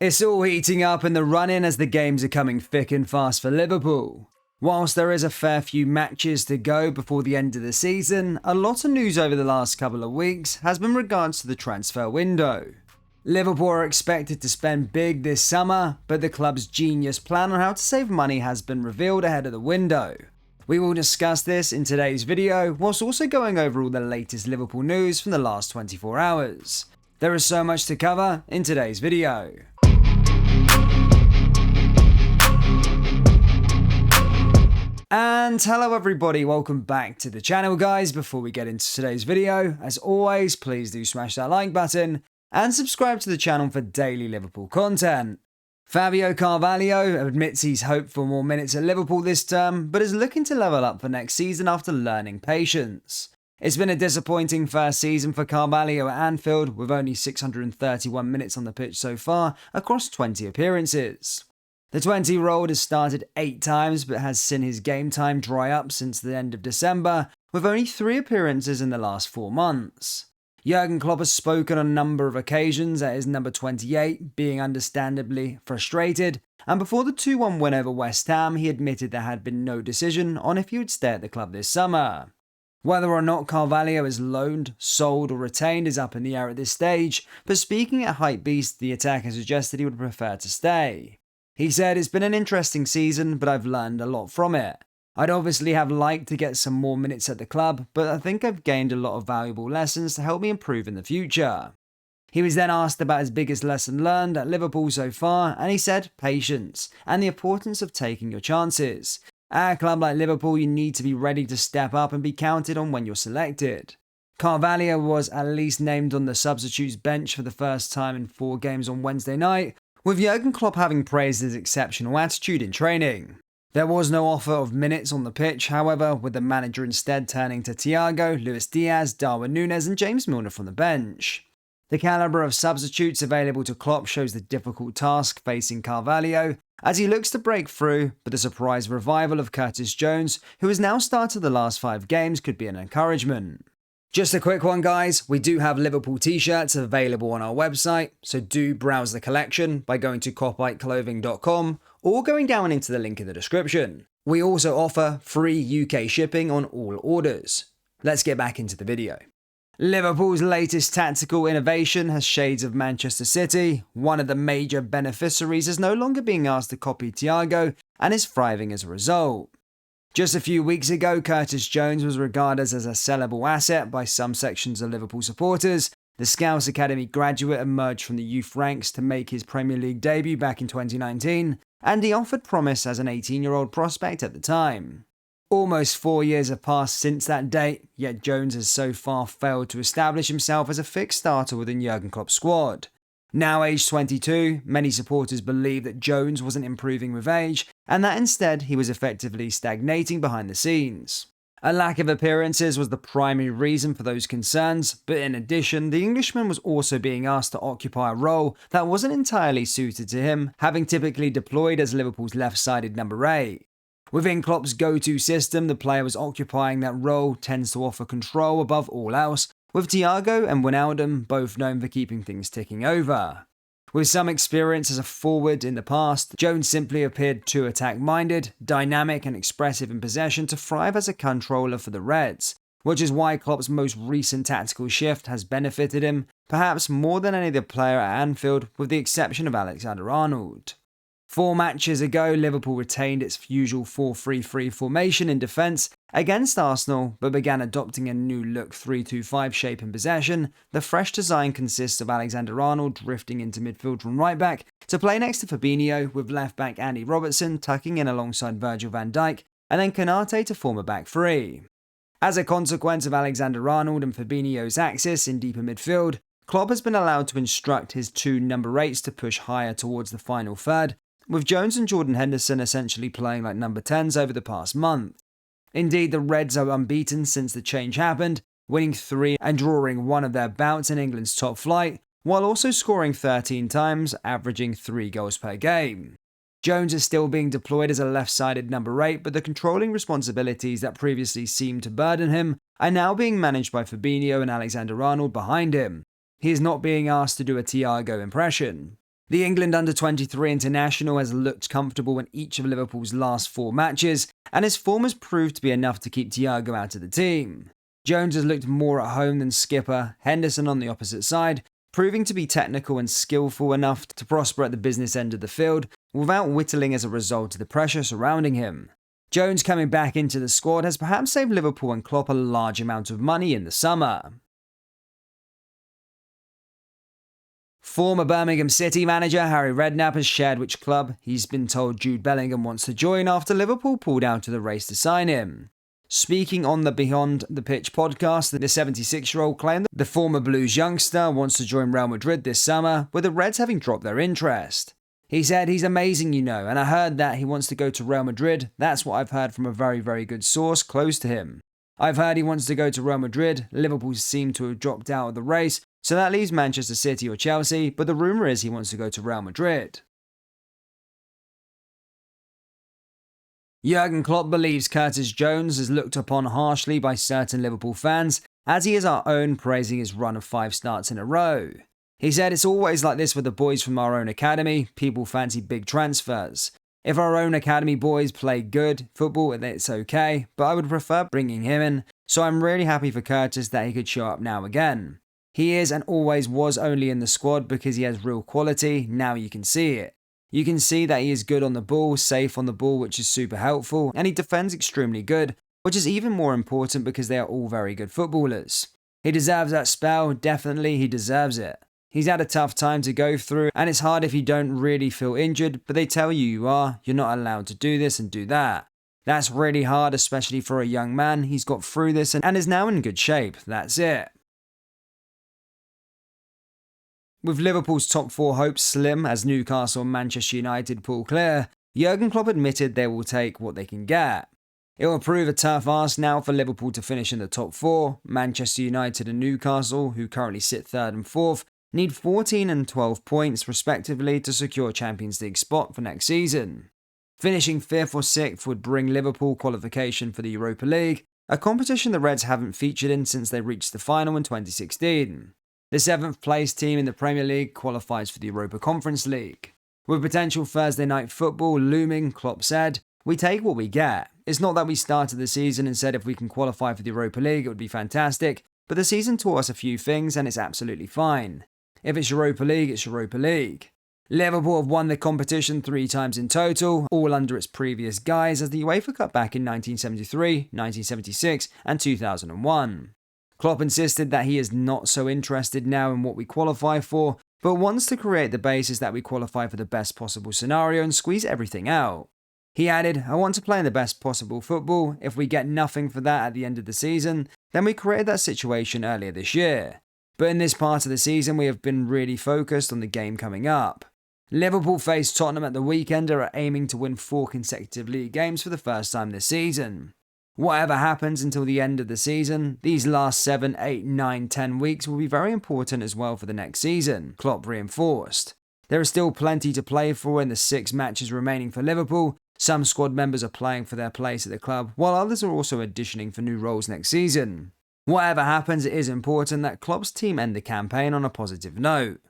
It's all heating up in the run-in as the games are coming thick and fast for Liverpool. Whilst there is a fair few matches to go before the end of the season, a lot of news over the last couple of weeks has been regards to the transfer window. Liverpool are expected to spend big this summer, but the club's genius plan on how to save money has been revealed ahead of the window. We will discuss this in today's video, whilst also going over all the latest Liverpool news from the last 24 hours. There is so much to cover in today's video. And hello everybody, welcome back to the channel guys. Before we get into today's video, as always, please do smash that like button and subscribe to the channel for daily Liverpool content. Fabio Carvalho admits he's hoped for more minutes at Liverpool this term, but is looking to level up for next season after learning patience. It's been a disappointing first season for Carvalho at Anfield, with only 631 minutes on the pitch so far across 20 appearances. The 20-year-old has started 8 times but has seen his game time dry up since the end of December, with only 3 appearances in the last 4 months. Jurgen Klopp has spoken on a number of occasions at his number 28, being understandably frustrated, and before the 2-1 win over West Ham, he admitted there had been no decision on if he would stay at the club this summer. Whether or not Carvalho is loaned, sold or retained is up in the air at this stage, but speaking at Hypebeast, the attacker suggested he would prefer to stay. He said, "It's been an interesting season, but I've learned a lot from it. I'd obviously have liked to get some more minutes at the club, but I think I've gained a lot of valuable lessons to help me improve in the future." He was then asked about his biggest lesson learned at Liverpool so far, and he said patience and the importance of taking your chances. At a club like Liverpool, you need to be ready to step up and be counted on when you're selected. Carvalho was at least named on the substitutes bench for the first time in 4 games on Wednesday night, with Jurgen Klopp having praised his exceptional attitude in training. There was no offer of minutes on the pitch, however, with the manager instead turning to Thiago, Luis Diaz, Darwin Núñez and James Milner from the bench. The calibre of substitutes available to Klopp shows the difficult task facing Carvalho as he looks to break through, but the surprise revival of Curtis Jones, who has now started the last 5 games, could be an encouragement. Just a quick one guys, we do have Liverpool t-shirts available on our website, so do browse the collection by going to copyclothing.com or going down into the link in the description. We also offer free UK shipping on all orders. Let's get back into the video. Liverpool's latest tactical innovation has shades of Manchester City. One of the major beneficiaries is no longer being asked to copy Thiago and is thriving as a result. Just a few weeks ago, Curtis Jones was regarded as a sellable asset by some sections of Liverpool supporters. The Scouts Academy graduate emerged from the youth ranks to make his Premier League debut back in 2019, and he offered promise as an 18-year-old prospect at the time. Almost 4 years have passed since that date, yet Jones has so far failed to establish himself as a fixed starter within Jurgen Klopp's squad. Now aged 22, many supporters believe that Jones wasn't improving with age, and that instead he was effectively stagnating behind the scenes. A lack of appearances was the primary reason for those concerns, but in addition, the Englishman was also being asked to occupy a role that wasn't entirely suited to him, having typically deployed as Liverpool's left-sided number 8. Within Klopp's go-to system, the player was occupying that role tends to offer control above all else, with Thiago and Wijnaldum both known for keeping things ticking over. With some experience as a forward in the past, Jones simply appeared too attack-minded, dynamic and expressive in possession to thrive as a controller for the Reds, which is why Klopp's most recent tactical shift has benefited him, perhaps more than any other player at Anfield, with the exception of Alexander-Arnold. 4 matches ago, Liverpool retained its usual 4-3-3 formation in defence against Arsenal, but began adopting a new look 3-2-5 shape in possession. The fresh design consists of Alexander-Arnold drifting into midfield from right back to play next to Fabinho, with left back Andy Robertson tucking in alongside Virgil van Dijk, and then Konate to form a back 3. As a consequence of Alexander-Arnold and Fabinho's axis in deeper midfield, Klopp has been allowed to instruct his 2 number 8s to push higher towards the final third, with Jones and Jordan Henderson essentially playing like number 10s over the past month. Indeed, the Reds are unbeaten since the change happened, winning 3 and drawing 1 of their bouts in England's top flight, while also scoring 13 times, averaging 3 goals per game. Jones is still being deployed as a left-sided number 8, but the controlling responsibilities that previously seemed to burden him are now being managed by Fabinho and Alexander-Arnold behind him. He is not being asked to do a Thiago impression. The England under-23 international has looked comfortable in each of Liverpool's last 4 matches, and his form has proved to be enough to keep Thiago out of the team. Jones has looked more at home than skipper, Henderson on the opposite side, proving to be technical and skillful enough to prosper at the business end of the field without whittling as a result of the pressure surrounding him. Jones coming back into the squad has perhaps saved Liverpool and Klopp a large amount of money in the summer. Former Birmingham City manager Harry Redknapp has shared which club he's been told Jude Bellingham wants to join after Liverpool pulled out of the race to sign him. Speaking on the Beyond the Pitch podcast, the 76-year-old claimed that the former Blues youngster wants to join Real Madrid this summer, with the Reds having dropped their interest. He said, "He's amazing, you know, and I heard that he wants to go to Real Madrid. That's what I've heard from a very, very good source close to him. I've heard he wants to go to Real Madrid. Liverpool seem to have dropped out of the race, so that leaves Manchester City or Chelsea, but the rumour is he wants to go to Real Madrid." Jurgen Klopp believes Curtis Jones is looked upon harshly by certain Liverpool fans, as he is our own, praising his run of 5 starts in a row. He said, "It's always like this with the boys from our own academy. People fancy big transfers. If our own academy boys play good football, then it's okay, but I would prefer bringing him in, so I'm really happy for Curtis that he could show up now again. He is and always was only in the squad because he has real quality. Now you can see it. You can see that he is good on the ball, safe on the ball, which is super helpful, and he defends extremely good, which is even more important because they are all very good footballers. He deserves that spell, definitely he deserves it. He's had a tough time to go through, and it's hard if you don't really feel injured, but they tell you are, you're not allowed to do this and do that. That's really hard, especially for a young man. He's got through this and is now in good shape, that's it." With Liverpool's top 4 hopes slim as Newcastle and Manchester United pull clear, Jurgen Klopp admitted they will take what they can get. It will prove a tough ask now for Liverpool to finish in the top 4. Manchester United and Newcastle, who currently sit 3rd and 4th, need 14 and 12 points respectively to secure a Champions League spot for next season. Finishing 5th or 6th would bring Liverpool qualification for the Europa League, a competition the Reds haven't featured in since they reached the final in 2016. The 7th place team in the Premier League qualifies for the Europa Conference League. With potential Thursday night football looming, Klopp said, "We take what we get. It's not that we started the season and said if we can qualify for the Europa League it would be fantastic, but the season taught us a few things and it's absolutely fine. If it's Europa League, it's Europa League." Liverpool have won the competition 3 times in total, all under its previous guise as the UEFA Cup back in 1973, 1976 and 2001. Klopp insisted that he is not so interested now in what we qualify for, but wants to create the basis that we qualify for the best possible scenario and squeeze everything out. He added, "I want to play in the best possible football. If we get nothing for that at the end of the season, then we created that situation earlier this year. But in this part of the season, we have been really focused on the game coming up. Liverpool face Tottenham at the weekend and are aiming to win 4 consecutive league games for the first time this season. Whatever happens until the end of the season, these last 7, 8, 9, 10 weeks will be very important as well for the next season," Klopp reinforced. There is still plenty to play for in the 6 matches remaining for Liverpool. Some squad members are playing for their place at the club, while others are also auditioning for new roles next season. Whatever happens, it is important that Klopp's team end the campaign on a positive note.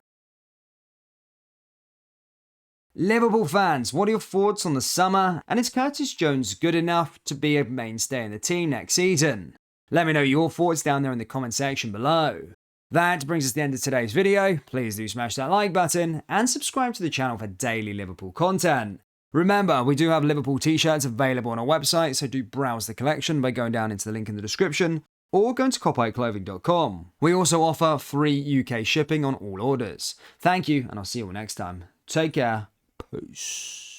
Liverpool fans, what are your thoughts on the summer, and is Curtis Jones good enough to be a mainstay in the team next season? Let me know your thoughts down there in the comment section below. That brings us to the end of today's video. Please do smash that like button and subscribe to the channel for daily Liverpool content. Remember, we do have Liverpool t-shirts available on our website, so do browse the collection by going down into the link in the description or going to copyclothing.com. We also offer free UK shipping on all orders. Thank you, and I'll see you all next time. Take care. Peace.